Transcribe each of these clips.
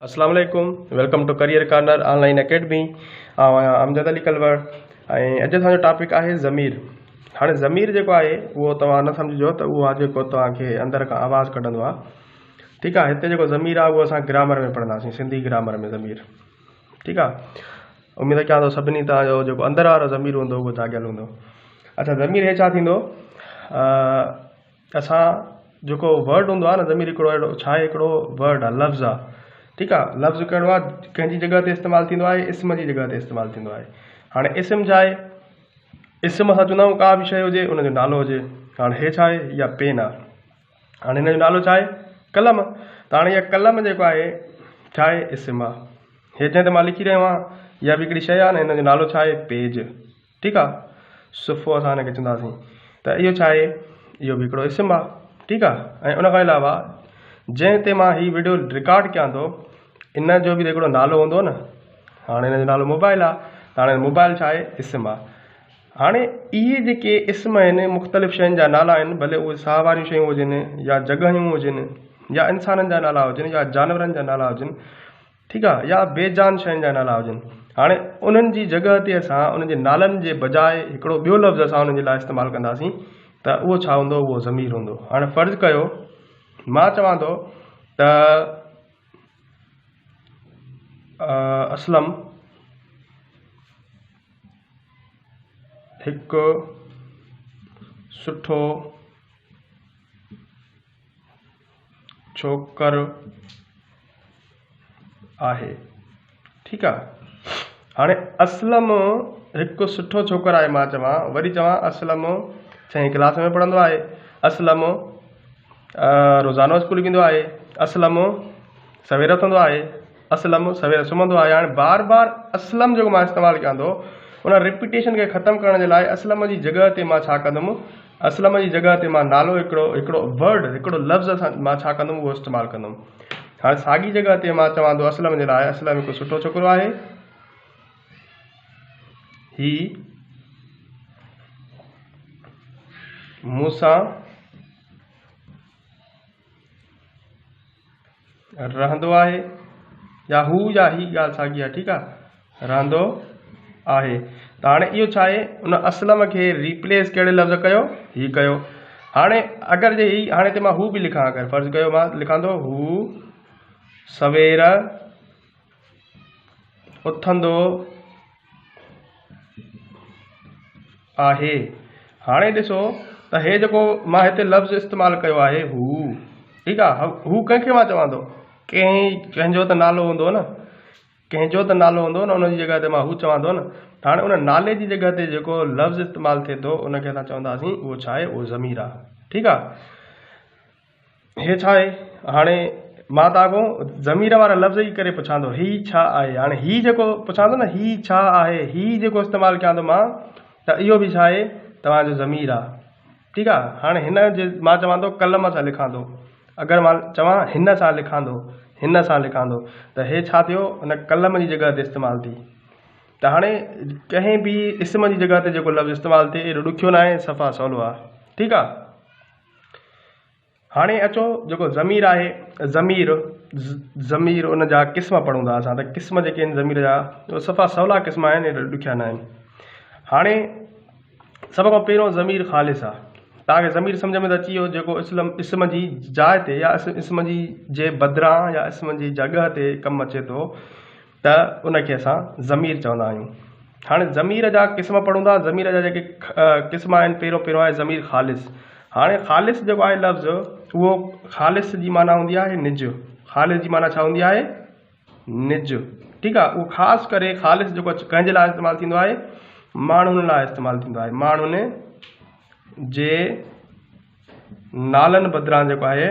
अस्सलाम वालेकुम, welcome to career corner online academy. Amjad Ali Kalwar ऐं अॼु असांजो टॉपिक आहे ज़मीर। हाणे ज़मीर जेको आहे उहो तव्हां न सम्झो त उहो आहे जेको तव्हांखे अंदर खां आवाज़ु कढंदो आहे। ठीकु आहे, हिते जेको ज़मीर आहे उहो असां ग्रामर में पढ़ंदासीं, सिंधी ग्रामर में ज़मीर। ठीकु आहे, उमेदु कयां थो सभिनी तव्हांजो जेको अंदर वारो ज़मीर हूंदो उहो जाॻियल हूंदो। अच्छा, ज़मीर हे छा थींदो, असां जेको वर्ड हूंदो आहे न, ज़मीर हिकिड़ो अहिड़ो छा आहे, हिकिड़ो वर्ड आहे, लफ़्ज़ आहे। ठीकु आहे, लफ़्ज़ कहिड़ो आहे, कंहिंजी जॻह ते इस्तेमालु थींदो आहे, इस्म जी जॻह ते इस्तेमालु थींदो आहे। हाणे इस्म छा आहे, इस्म असां चवंदा आहियूं का बि शइ हुजे उनजो नालो हुजे। हाणे हे छा आहे, इहा पेन आहे। हाणे हिन जो नालो छा आहे, कलम। त हाणे इहा कलम जेको आहे छा आहे, इस्म आहे। हे जंहिं ते मां लिखी रहियो आहियां, इहा बि हिकिड़ी शइ आहे न, हिन जो नालो छा आहे, पेज। ठीकु आहे, सुफ़ो असां हिनखे चवंदासीं। त इहो छा आहे, इहो बि हिकिड़ो इस्म आहे। ठीकु आहे, ऐं उनखां अलावा जंहिं ते मां हीउ वीडियो रिकॉर्ड कयां थो इन जो बि हिकिड़ो नालो हूंदो न। हाणे हिन जो नालो मोबाइल आहे, त हाणे मोबाइल छा आहे, इस्म आहे। हाणे इहे जेके इस्म आहिनि, मुख़्तलिफ़ शयुनि जा नाला आहिनि, भले उहे साह वारियूं शयूं हुजनि या जॻहियूं हुजनि या इंसाननि जा नाला हुजनि या जानवरनि जा नाला हुजनि, ठीकु आहे, या बेजान शयुनि जा नाला हुजनि। हाणे उन्हनि जी जॻह ते असां उन्हनि जे नालनि जे बजाए हिकिड़ो ॿियो लफ़्ज़ असां उन्हनि जे लाइ इस्तेमालु कंदासीं, त उहो छा हूंदो, उहो ज़मीर हूंदो। हाणे फ़र्ज़ु कयो मां चवां थो त असलम हिकु सुठो छोकरु आहे। ठीकु आहे, हाणे असलम हिकु सुठो छोकरु आहे, मां चवां, वरी चवां असलम 6वीं क्लास में पढ़ंदो आहे, असलम रोज़ानो स्कूल वेंदो आहे, असलम सवेर उथंदो आहे, असलम सवेर सुम्हंदो आहे। हाणे बार बार असलम जेको मां इस्तेमालु कयां थो, उन रिपीटेशन खे ख़तमु करण जे लाइ असलम जी जॻह ते मां छा कंदुमि, असलम जी जॻह ते मां नालो हिकिड़ो वर्ड, हिकिड़ो लफ़्ज़ मां छा कंदुमि, उहो इस्तेमालु कंदुमि। हाणे साॻी जॻह ते मां चवां थो असलम जे लाइ, असलम हिकु सुठो छोकिरो आहे, ही मूंसां रहंदो आहे, या हू या ही ॻाल्हि साॻी आहे। ठीकु आहे, रहंदो आहे। त हाणे इहो छा आहे, उन असलम खे रिप्लेस कहिड़े लफ़्ज़ कयो, ही कयो। हाणे अगरि जे ही, हाणे हिते मां हू बि लिखां, अगरि फ़र्ज़ु कयो मां लिखां थो हू सवेर उथंदो आहे। हाणे ॾिसो त हे जेको मां हिते लफ़्ज़ इस्तेमालु कयो आहे हू, ठीकु आहे, हू कंहिंखे मां चवां थो, कंहिंजो त नालो हूंदो न, कंहिंजो त नालो हूंदो न, उन जी जॻह ते मां हू चवां थो न। हाणे उन नाले जी जॻह ते जेको लफ़्ज़ इस्तेमालु थिए थो उनखे असां चवंदासीं उहो छा आहे, उहो ज़मीर आहे। ठीकु आहे, हे छा आहे, हाणे मां तव्हांखां ज़मीर वारा लफ़्ज़ ई करे पुछां थो, ही छा आहे। हाणे ही जेको पुछां थो न, ही छा आहे, ही जेको इस्तेमालु कयां थो मां, त इहो बि छा आहे, तव्हांजो ज़मीर आहे। ठीकु आहे, हाणे हिन जे मां चवां थो कलम सां लिखां थो, अगरि मां चवां हिन सां लिखां थो, हिन सां लिखां थो, त हे छा थियो, उन कलम जी जॻह ते इस्तेमालु थी। त हाणे कंहिं बि इस्म जी जॻह ते जेको लफ़्ज़ इस्तेमालु थिए एॾो ॾुखियो न आहे, सफ़ा सवलो आहे। ठीकु आहे, हाणे अचो जेको ज़मीर आहे, ज़मीर उन जा क़िस्म पढ़ूं था असां, त क़िस्म जेके आहिनि ज़मीर जा उहे सफ़ा सवला क़िस्म आहिनि, एॾा ॾुखिया न आहिनि। हाणे सभ खां पहिरियों ज़मीर ख़ालिस आहे। तव्हांखे ज़मीर सम्झ में त अची वियो, जेको इस्म जी जाइ ते या इस्म जी जे बदिरां या इस्म जी जॻह ते कमु अचे थो, त उनखे असां ज़मीर चवंदा आहियूं। हाणे ज़मीर जा क़िस्म पढ़ूं था, ज़मीर जा जेके क़िस्म आहिनि, पहिरियों आहे ज़मीर ख़ालिस। हाणे ख़ालिस जेको आहे लफ़्ज़, उहो ख़ालिस जी माना हूंदी आहे निज। ख़ालिस जी माना छा हूंदी आहे, निज। ठीकु आहे, उहो ख़ासि करे ख़ालिस जेको कंहिंजे लाइ इस्तेमालु थींदो आहे, माण्हुनि लाइ इस्तेमालु थींदो आहे, माण्हुनि जे नालनि बदिरां जेको आहे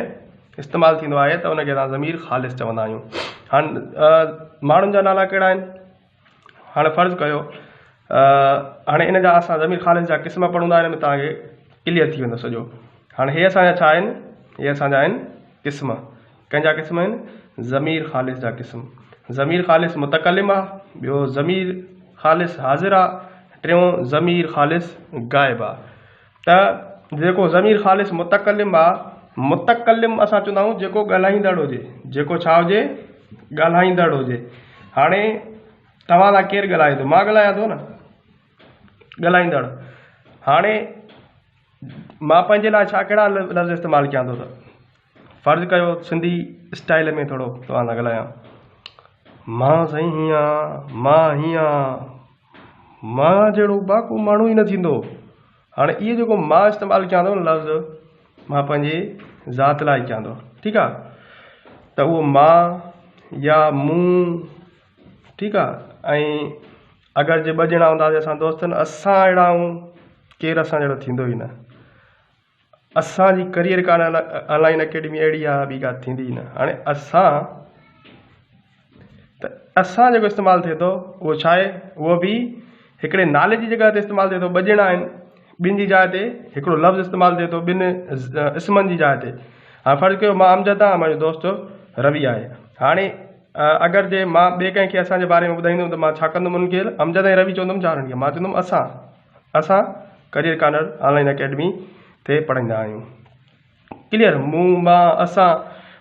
इस्तेमालु थींदो आहे, त उनखे असां ज़मीर ख़ालिस चवंदा आहियूं। हाणे माण्हुनि जा नाला कहिड़ा आहिनि, हाणे फ़र्ज़ु कयो हाणे इन जा असां ज़मीर ख़ालिस जा क़िस्म पढ़ूं था, हिन में तव्हांखे क्लियर थी वेंदो सॼो। हाणे हे असांजा छा आहिनि, हे असांजा आहिनि क़िस्म। कंहिंजा क़िस्म आहिनि, ज़मीर ख़ालिस जा क़िस्म। ज़मीर ख़ालिस मुतकलिम आहे, ॿियो ज़मीर ख़ालिस हाज़िर आहे, टियों ज़मीर ख़ालिस गाइब आहे। त जेको ज़मीर ख़ालिस मुतकलिम आहे, मुतकलिम असां चवंदा आहियूं जेको ॻाल्हाईंदड़ हुजे, जेको छा हुजे, ॻाल्हाईंदड़ हुजे। हाणे तव्हां सां केरु ॻाल्हाए थो? मां ॻाल्हायां थो न, ॻाल्हाईंदड़। हाणे मां पंहिंजे लाइ छा कहिड़ा लफ़्ज़ इस्तेमालु कयां थो? त फ़र्ज़ु कयो सिंधी स्टाइल में थोरो तव्हां सां ॻाल्हायां, मां साईं हीअं, मां हीअं, मां जहिड़ो बाक़ो माण्हू ई न थींदो। हाणे इहो जेको मां इस्तेमालु कयां थो न लफ़्ज़, मां पंहिंजे ज़ात लाइ कयां थो, ठीकु आहे? त उहो मां या मूं, ठीकु आहे? ऐं अगरि जे ॿ ॼणा हूंदासीं असां दोस्तनि, असां अहिड़ा आहियूं, केरु असां जहिड़ो थींदो ई न। असांजी करियर कान ऑनलाइन अकेडमी अहिड़ी आहे, ॿी का थींदी न। हाणे असां जेको इस्तेमालु थिए थो उहो छा आहे? उहो बि हिकिड़े नाले जी जॻह ते इस्तेमालु थिए थो। ॿ ॼणा आहिनि, ॿिनि जी जाइ ते हिकिड़ो लफ़्ज़ इस्तेमालु थिए थो, ॿिनि इस्मनि जी जाइ ते। हाणे फ़र्ज़ु कयो मां अमजद आहियां, मुंहिंजो दोस्त रवि आहे। हाणे अगरि जे मां ॿिए कंहिंखे असांजे बारे में ॿुधाईंदुमि त मां छा कंदुमि? उनखे अमजद ऐं रवि चवंदुमि, चारनि खे मां चवंदुमि असां करियर कॉर्नर ऑनलाइन अकेडमी ते पढ़ाईंदा आहियूं। क्लियर? मूं, मां, असां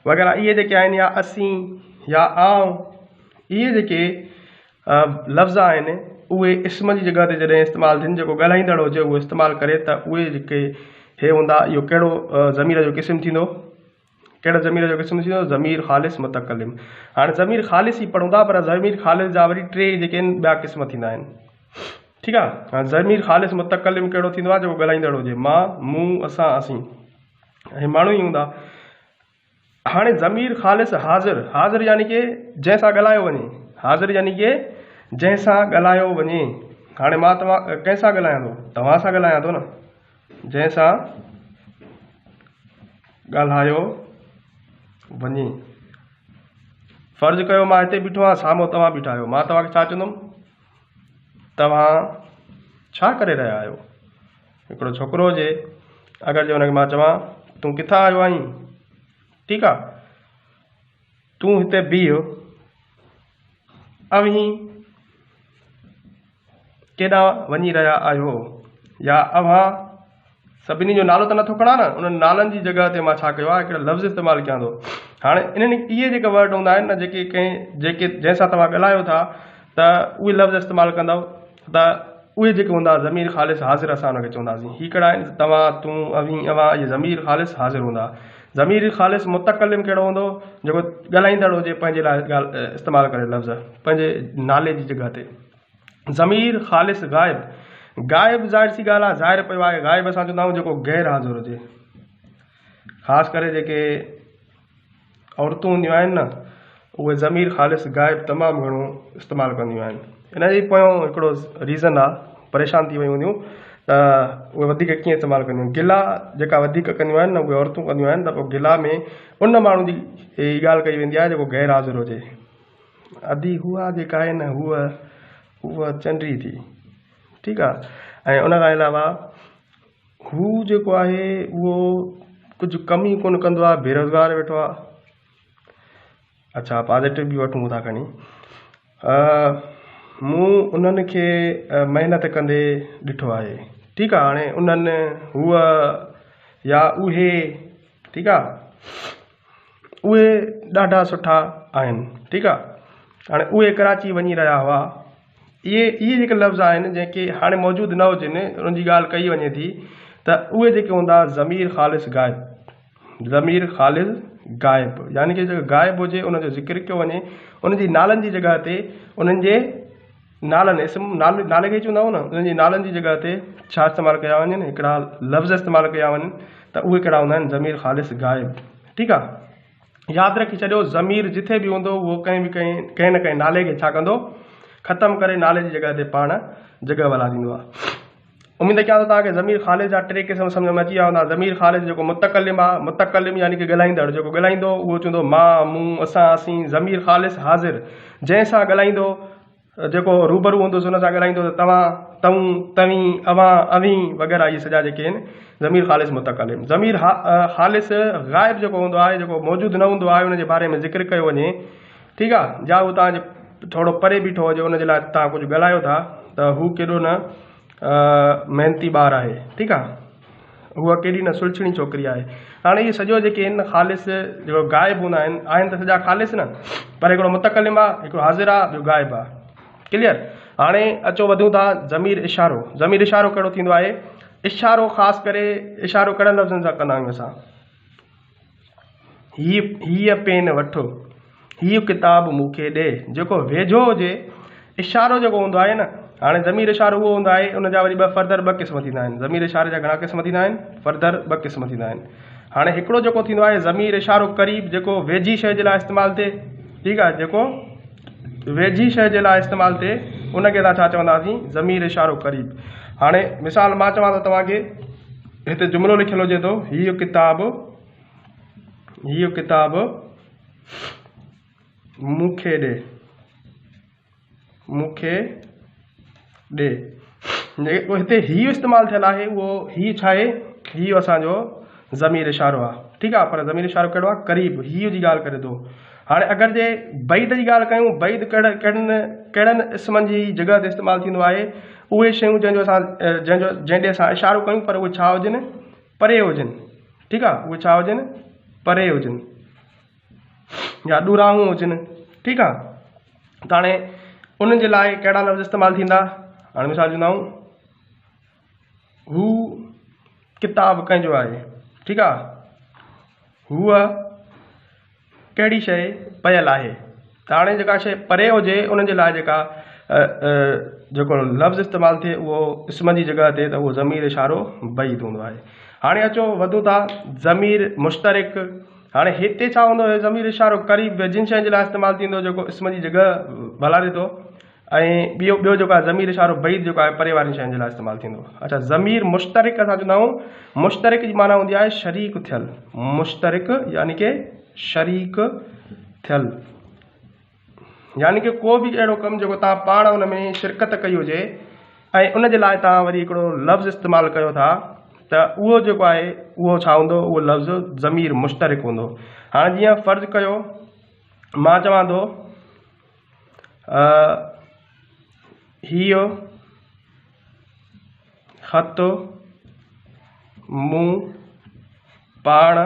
वग़ैरह इहे जेके आहिनि, या असीं या आऊं, इहे जेके लफ़्ज़ आहिनि उहे इस्म जी जॻह ते जॾहिं इस्तेमालु थियनि, जेको ॻाल्हाईंदड़ हुजे उहो इस्तेमालु करे, त उहे जेके हे हूंदा, इहो कहिड़ो ज़मीर जो क़िस्म थींदो? कहिड़े ज़मीर जो क़िस्म थींदो? ज़मीर ख़ालिस मुतकल्लिम। हाणे ज़मीर ख़ालिस ई पढ़ूं था, पर ज़मीर ख़ालिस जा वरी टे जेके आहिनि ॿिया क़िस्म थींदा आहिनि, ठीकु आहे? हाणे ज़मीर ख़ालिस मुतकल्लिम कहिड़ो थींदो आहे? जेको ॻाल्हाईंदड़ हुजे, मां, मूं, असां, असीं, हे माण्हू ई हूंदा। हाणे ज़मीर ख़ालिस हाज़िर यानी कि जंहिंसां ॻाल्हायो वञे, हाज़िर यानी कि जंहिंसां ॻाल्हायो वञे। हाणे मां तव्हां कंहिंसां ॻाल्हायां थो? तव्हां सां ॻाल्हायां थो न, जंहिंसां ॻाल्हायो वञे। फ़र्ज़ु कयो मां हिते बीठो आहियां, साम्हूं तव्हां बीठा आहियो, मां तव्हांखे छा चवंदुमि? तव्हां छा करे रहिया आहियो? हिकिड़ो छोकिरो हुजे, अगरि जे हुनखे मां चवां तूं किथां आयो आहीं, ठीकु आहे, तूं हिते बीह, अवीं केॾां वञी रहिया आहियो, या अव्हां, सभिनी जो नालो त नथो खणा न, उन्हनि नालनि जी जॻह ते मां छा कयो आहे? हिकिड़ा लफ़्ज़ इस्तेमालु कयां थो। हाणे इहे जेके वर्ड हूंदा आहिनि न, जेके जंहिंसां तव्हां ॻाल्हायो था, त उहे लफ़्ज़ इस्तेमालु कंदव, त उहे जेके हूंदा ज़मीर ख़ालिस हाज़िर असां हुनखे चवंदासीं। हीअ कहिड़ा आहिनि? तव्हां, तूं, अवीं, अव्हां, इहे ज़मीर ख़ालिस हाज़िर हूंदा। ज़मीर ख़ालिस मुतकल्लिम कहिड़ो हूंदो? जेको ॻाल्हाईंदड़ हुजे, पंहिंजे लाइ इस्तेमालु करे लफ़्ज़ पंहिंजे नाले जी जॻह ते। ज़मीर ख़ालिस गाइब ज़ाहिर सी ॻाल्हि आहे, ज़ाहिर पियो आहे। गाइब असां चवंदा आहियूं जेको गैर हाज़िर हुजे, ख़ासि करे जेके औरतूं हूंदियूं आहिनि न, उहे ज़मीर ख़ालिस गाइब तमामु घणो इस्तेमालु कंदियूं आहिनि। इन जे पोयों हिकिड़ो रीज़न आहे, परेशान थी वियूं हूंदियूं त उहे वधीक कीअं इस्तेमालु कंदियूं आहिनि। गिला जेका वधीक कंदियूं आहिनि न, उहे औरतूं कंदियूं आहिनि, त पोइ गिला में उन माण्हू जी हीअ ॻाल्हि कई वेंदी आहे जेको गैर हाज़िर हुजे। अदी हुआ जेका आहे न, उहा चंडी थी, ठीकु आहे? ऐं उन खां अलावा हू जेको आहे उहो कुझु कम ई कोन कंदो आहे, बेरोज़गार वेठो आहे। अच्छा, पॉज़िटिव बि वठूं था खणी। मूं उन्हनि खे महिनत कंदे ॾिठो आहे, ठीकु आहे? हाणे उन्हनि, हूअ या उहे, ठीकु आहे, उहे ॾाढा सुठा आहिनि, ठीकु आहे? हाणे उहे कराची वञी रहिया हुआ, इहे जेके लफ़्ज़ आहिनि जेके हाणे मौजूदु न हुजनि, उन्हनि जी ॻाल्हि कई वञे थी, त उहे जेके हूंदा ज़मीर ख़ालिस गाइब, यानी कि जेको गाइब हुजे उनजो ज़िक्र कयो वञे, उनजी नालनि जी जॻह ते, उन्हनि जे नाले खे चवंदा न, उन्हनि जी नालनि जी जॻह ते छा इस्तेमालु कया वञनि? हिकिड़ा लफ़्ज़ इस्तेमालु कया वञनि, त उहे कहिड़ा हूंदा आहिनि? ज़मीर ख़ालिस गाइब, ठीकु आहे? यादि रखी छॾियो, ज़मीर जिथे बि हूंदो उहो कंहिं न कंहिं नाले खे छा कंदो? ख़तमु करे नाले जी जॻह ते पाण जॻह वला ॾींदो आहे। उमेद कयां थो तव्हांखे ज़मीर ख़ालिस जा टे क़िस्म सम्झ में अची विया हूंदा। ज़मीर ख़ालिस जेको मुतकल्लिम आहे, मुतकल्लिम यानी कि ॻाल्हाईंदड़, जेको ॻाल्हाईंदो उहो चवंदो मां, मूं, असां, असीं। ज़मीर ख़ालिस हाज़िर, जंहिंसां ॻाल्हाईंदो, जेको रूबरू हूंदुसि हुन सां ॻाल्हाईंदो, त तव्हां, तऊं, तवीं, अव्हां, अवीं वग़ैरह, इहे सॼा जेके आहिनि ज़मीर ख़ालिस मुतकल्लिम। ज़मीर ख़ालिस गाइब जेको हूंदो आहे, जेको मौजूदु न हूंदो आहे, उनजे बारे में ज़िक्र कयो वञे, ठीकु आहे? जा उहो तव्हांजे थोरो परे बीठो हुजे, उनजे लाइ तव्हां कुझु ॻाल्हायो था, त हू केॾो न महिनती ॿारु आहे, ठीकु आहे? उहा केॾी न सुलझणी छोकिरी आहे। हाणे इहे सॼो जेके आहिनि ख़ालिस जेको गाइब हूंदा आहिनि आहिनि त सॼा ख़ालिस न, पर हिकिड़ो मुतकलिम आहे, हिकिड़ो हाज़िर आहे, ॿियो गाइब आहे। क्लियर। हाणे अचो वधूं था ज़मीर इशारो। ज़मीर इशारो कहिड़ो थींदो आहे? इशारो ख़ासि करे इशारो कहिड़नि लफ़्ज़नि सां कंदा आहियूं असां? हीअ पेन वठो, हीअ किताब मूंखे ॾे। जेको वेझो हुजे इशारो जेको हूंदो आहे न, हाणे ज़मीर इशारो उहो हूंदो आहे, उनजा वरी फर्दर ॿ क़िस्म थींदा आहिनि। ज़मीर इशारे जा घणा क़िस्म थींदा आहिनि? फर्दर ॿ क़िस्म थींदा आहिनि। हाणे हिकिड़ो जेको थींदो आहे ज़मीर इशारो क़रीब, जेको वेझी शइ जे लाइ इस्तेमालु थिए, ठीकु आहे, जेको वेझी शइ जे लाइ इस्तेमालु थिए उनखे असां छा चवंदासीं? ज़मीर इशारो क़रीब। हाणे मिसाल मां चवां थो तव्हांखे, हिते जुमिलो लिखियलु हुजे थो, हीअ किताब मूंखे ॾे, मूंखे ॾे। जेको हिते हीउ इस्तेमालु थियल आहे उहो हीउ छा आहे? हीउ असांजो ज़मीर इशारो आहे, ठीकु आहे, पर ज़मीर इशारो कहिड़ो आहे? क़रीब, हीउ जी ॻाल्हि करे थो। हाणे अगरि जे बैद जी ॻाल्हि कयूं, बैद कहिड़नि इस्मनि जी जॻह ते इस्तेमालु थींदो आहे? उहे शयूं जंहिंजे असां इशारो कयूं पर उहे छा हुजनि? परे हुजनि, ठीकु आहे, उहे छा हुजनि? परे हुजनि या ॾुराऊं हुजनि, ठीकु आहे। त हाणे उन्हनि जे लाइ कहिड़ा लफ़्ज़ इस्तेमालु थींदा? हाणे मिसाल ॾींदाऊं, हू किताब कंहिंजो आहे, ठीकु आहे, हूअ कहिड़ी शइ पयल आहे। त हाणे जेका शइ परे हुजे उन्हनि जे लाइ जेको लफ़्ज़ इस्तेमालु थिए उहो इस्म जी जॻह ते, त उहो ज़मीर इशारो बैद हूंदो आहे। हाणे अचो वधूं था ज़मीर मुश्तरिक। हाणे हिते छा हूंदो? ज़मीर इशारो क़रीब जिन शइ जे लाइ इस्तेमालु थींदो जेको इस्म जी जॻह भलारे थो, ऐं ॿियो जेको आहे ज़मीर इशारो बैद जेको आहे परे वारी शयुनि जे लाइ इस्तेमालु थींदो। अच्छा, ज़मीर मुश्तरिक असां चवंदा आहियूं, मुश्तरिक जी माना हूंदी आहे शरीक थियल। मुश्तरिक यानी के शरीक थियल, यानी कि को बि अहिड़ो कमु जेको तव्हां पाण हुन में शिरकत कई हुजे ऐं उन जे लाइ तव्हां वरी हिकिड़ो लफ़्ज़ इस्तेमालु कयो था, त उहो जेको आहे उहो छा हूंदो? उहो लफ़्ज़ ज़मीर मुश्तरिक हूंदो। हाणे जीअं फ़र्ज़ु कयो मां चवां थो हीअ ख़त मूं पाण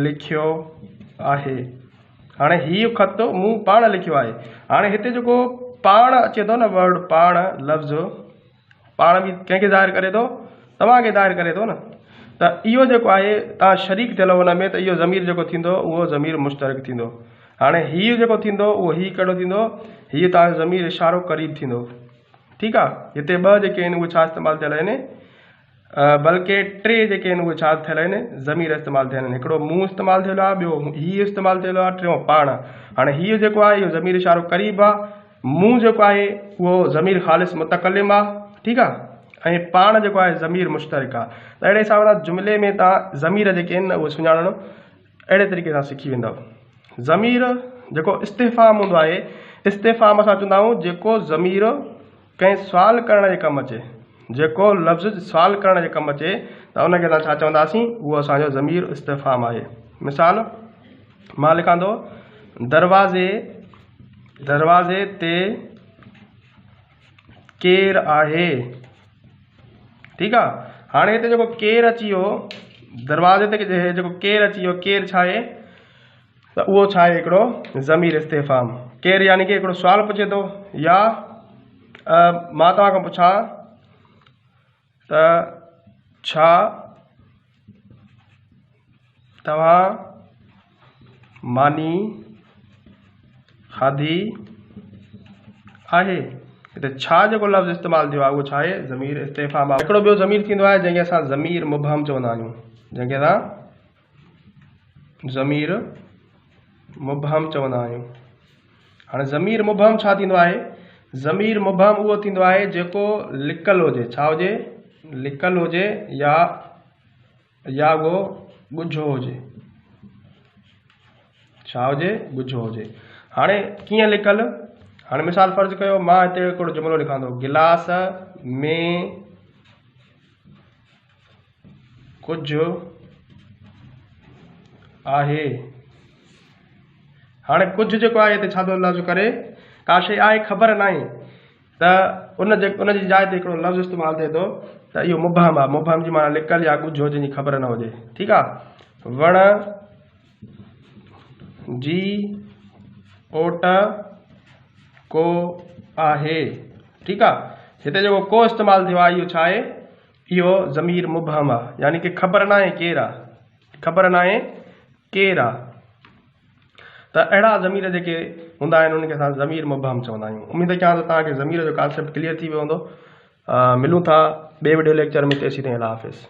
लिखियो आहे। हाणे हीअ ख़त मूं पाण लिखियो आहे। हाणे हिते जेको पाण अचे थो न वर्ड, पाण लफ़्ज़, पाण बि कंहिंखे ज़ाहिर करे थो? तव्हांखे ज़ाहिर करे थो न। त इहो जेको आहे तव्हां शरीक थियल हुन में, त इहो ज़मीर जेको थींदो उहो ज़मीर मुश्तरिक थींदो। हाणे हीउ जेको थींदो उहो हीउ कहिड़ो थींदो? हीउ तव्हांजो ज़मीर इशारो क़रीब थींदो, ठीकु आहे। हिते ॿ जेके आहिनि उहे छा इस्तेमालु थियल आहिनि? बल्कि टे जेके आहिनि उहे छा थियल आहिनि? ज़मीर इस्तेमालु थियल आहिनि। हिकिड़ो मूं इस्तेमालु थियल आहे, ॿियो हीउ इस्तेमालु थियल आहे, टियों पाण। हाणे हीउ जेको आहे इहो ज़मीर इशारो क़रीब आहे, मूं जेको आहे उहो ज़मीर ख़ालिस मुतकलिम आहे, ठीकु आहे, ऐं पाण जेको आहे ज़मीर मुश्तरिक आहे। त अहिड़े हिसाब सां जुमिले में तव्हां ज़मीर जेके आहिनि उहे सुञाणणु अहिड़े तरीक़े सां सिखी वेंदव। ज़मीर जेको इस्तिफ़ाम हूंदो आहे, इस्तिफ़ाम असां चवंदा आहियूं जेको ज़मीर कंहिं सुवाल करण जे कमु अचे, जेको लफ़्ज़ सुवाल करण जे कमु अचे, त उनखे असां छा चवंदासीं? उहो असांजो ज़मीर इस्तिफ़ाम आहे। मिसाल मां लिखां थो, दरवाज़े ते केरु आहे, ठीकु आहे। हाणे हिते जेको केरु अची वियो, दरवाज़े ते जेको केरु अची वियो, केरु छा आहे? त उहो छा आहे? हिकिड़ो ज़मीर इस्तिफ़ाम। केरु यानी कि हिकिड़ो सुवालु पुछे थो, या मां तव्हां खां पुछां त छा तव्हां मानी खाधी आहे? हिते छा जेको लफ़्ज़ इस्तेमालु थियो आहे उहो छा आहे? ज़मीर इस्तिफ़ाम आहे। हिकिड़ो ॿियो ज़मीर थींदो आहे जंहिंखे असां ज़मीर मुबहम चवंदा आहियूं, जंहिंखे असां ज़मीर मुबहम चवंदा आहियूं। हाणे ज़मीर मुबहम छा थींदो आहे? ज़मीर मुबहम उहो थींदो आहे जेको लिकल हुजे, छा हुजे? लिकल हुजे या उहो ॻुझो हुजे। छा हुजे? ॻुझो हुजे। हाणे कीअं लिकल? हाणे मिसाल फ़र्ज़ु कयो मां हिते हिकिड़ो जुमिलो लिखां थो, गिलास में कुझु आहे। हाणे कुझु जेको आहे हिते छा थो लफ़्ज़ करे? का शइ आहे ख़बर न आहे, त उन जी जाइ ते हिकिड़ो लफ़्ज़ इस्तेमालु थिए थो त इहो मुबहम आहे। मुबहम जी माना लिकल या ॻुझो जंहिंजी ख़बर न हुजे। ठीकु आहे। वण जी ओट को आहे। ठीकु आहे। हिते जेको को इस्तेमालु थियो आहे इहो छा आहे, इहो ज़मीर मुबहम आहे, यानी कि ख़बर न आहे केरु आहे, ख़बर न आहे केरु आहे। त अहिड़ा ज़मीर जेके हूंदा आहिनि उनखे असां ज़मीर मुबहम चवंदा आहियूं। उमेद कयां थो तव्हांखे ज़मीर जो कॉन्सेप्ट क्लियर थी वियो हूंदो। मिलूं था ॿिए वीडियो लेक्चर में। तेसीं ताईं अल्लाह हाफ़िज़।